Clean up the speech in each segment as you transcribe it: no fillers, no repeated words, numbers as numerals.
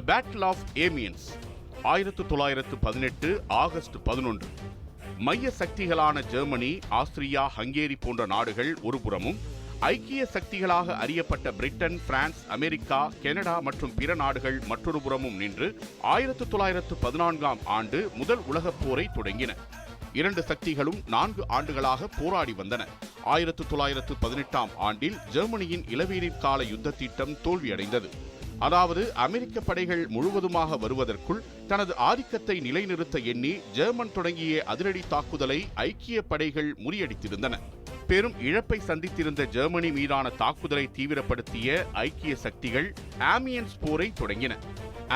Battle of ஏமியன்ஸ் 1918 August 11. மைய சக்திகளான Germany, Austria, Hungary போன்ற நாடுகள் ஒருபுறமும், ஐக்கிய சக்திகளாக அறியப்பட்ட பிரிட்டன், பிரான்ஸ், அமெரிக்கா, கனடா மற்றும் பிற நாடுகள் மற்றொரு புறமும் நின்று 1914ஆம் ஆண்டு முதல் உலகப் போரை தொடங்கின. இரண்டு சக்திகளும் 4 ஆண்டுகளாக போராடி வந்தன. 1918ஆம் ஆண்டில் ஜெர்மனியின் இளவேனிற் கால யுத்த திட்டம் தோல்வியடைந்தது. அதாவது அமெரிக்க படைகள் முழுவதுமாக வருவதற்குள் தனது ஆதிக்கத்தை நிலைநிறுத்த எண்ணி ஜெர்மன் தொடங்கிய அதிரடி தாக்குதலை ஐக்கிய படைகள் முறியடித்திருந்தன. பெரும் இழப்பை சந்தித்திருந்த ஜெர்மனி மீதான தாக்குதலை தீவிரப்படுத்திய ஐக்கிய சக்திகள் ஆமியன்ஸ் போரை தொடங்கின.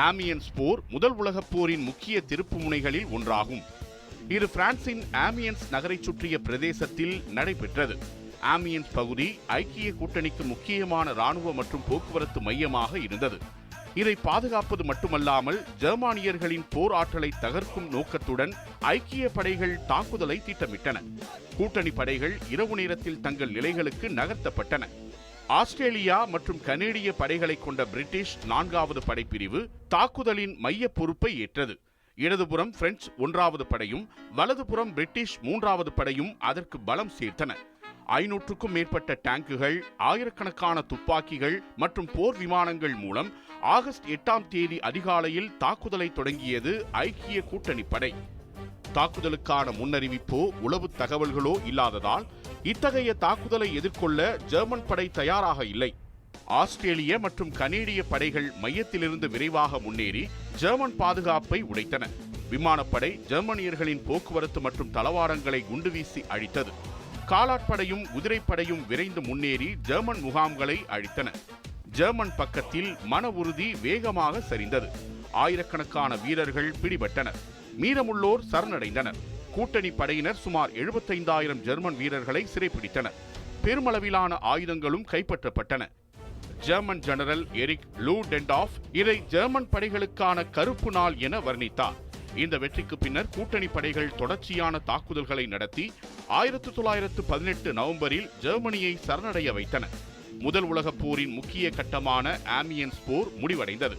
ஆமியன்ஸ் போர் முதல் உலகப் போரின் முக்கிய திருப்பு முனைகளில் ஒன்றாகும். இது பிரான்சின் ஆமியன்ஸ் நகரை சுற்றிய பிரதேசத்தில் நடைபெற்றது. ஆமியன்ஸ் பகுதி ஐக்கிய கூட்டணிக்கு முக்கியமான இராணுவ மற்றும் போக்குவரத்து மையமாக இருந்தது. இதை பாதுகாப்பது மட்டுமல்லாமல் ஜெர்மானியர்களின் போர் ஆற்றலை தகர்க்கும் நோக்கத்துடன் ஐக்கிய படைகள் தாக்குதலை திட்டமிட்டன. கூட்டணி படைகள் இரவு நேரத்தில் தங்கள் நிலைகளுக்கு நகர்த்தப்பட்டன. ஆஸ்திரேலியா மற்றும் கனேடிய படைகளை கொண்ட பிரிட்டிஷ் 4வது படைப்பிரிவு தாக்குதலின் மைய பொறுப்பை ஏற்றது. இடதுபுறம் பிரெஞ்சு 1வது படையும் வலதுபுறம் பிரிட்டிஷ் 3வது படையும் அதற்கு பலம் சேர்த்தன. 500க்கும் மேற்பட்ட டேங்குகள், ஆயிரக்கணக்கான துப்பாக்கிகள் மற்றும் போர் விமானங்கள் மூலம் ஆகஸ்ட் 8ஆம் தேதி அதிகாலையில் தாக்குதலை தொடங்கியது ஐக்கிய கூட்டணி படை. தாக்குதலுக்கான முன்னறிவிப்போ உளவு தகவல்களோ இல்லாததால் இத்தகைய தாக்குதலை எதிர்கொள்ள ஜெர்மன் படை தயாராக இல்லை. ஆஸ்திரேலிய மற்றும் கனேடிய படைகள் மையத்திலிருந்து விரைவாக முன்னேறி ஜெர்மன் பாதுகாப்பை உடைத்தன. விமானப்படை ஜெர்மனியர்களின் போக்குவரத்து மற்றும் தளவாடங்களை குண்டு வீசி அழித்தது. காலாட்படையும் குதிரைப்படையும் விரைந்து முன்னேறி ஜெர்மன் முகாம்களை அழித்தன. ஜெர்மன் பக்கத்தில் மன உறுதி வேகமாக சரிந்தது. ஆயிரக்கணக்கான வீரர்கள் பிடிபட்டனர். மீதமுள்ளோர் சரணடைந்தனர். கூட்டணி படையினர் சுமார் 75,000 ஜெர்மன் வீரர்களை சிறைப்பிடித்தனர். பெருமளவிலான ஆயுதங்களும் கைப்பற்றப்பட்டன. ஜெர்மன் ஜெனரல் எரிக் லூடென்டாஃப் இதை ஜெர்மன் படைகளுக்கான கருப்பு நாள் என வர்ணித்தார். இந்த வெற்றிக்கு பின்னர் கூட்டணி படைகள் தொடர்ச்சியான தாக்குதல்களை நடத்தி 1918 நவம்பரில் ஜெர்மனியை சரணடைய வைத்தன. முதல் உலகப் போரின் முக்கிய கட்டமான ஆமியன்ஸ் போர் முடிவடைந்தது.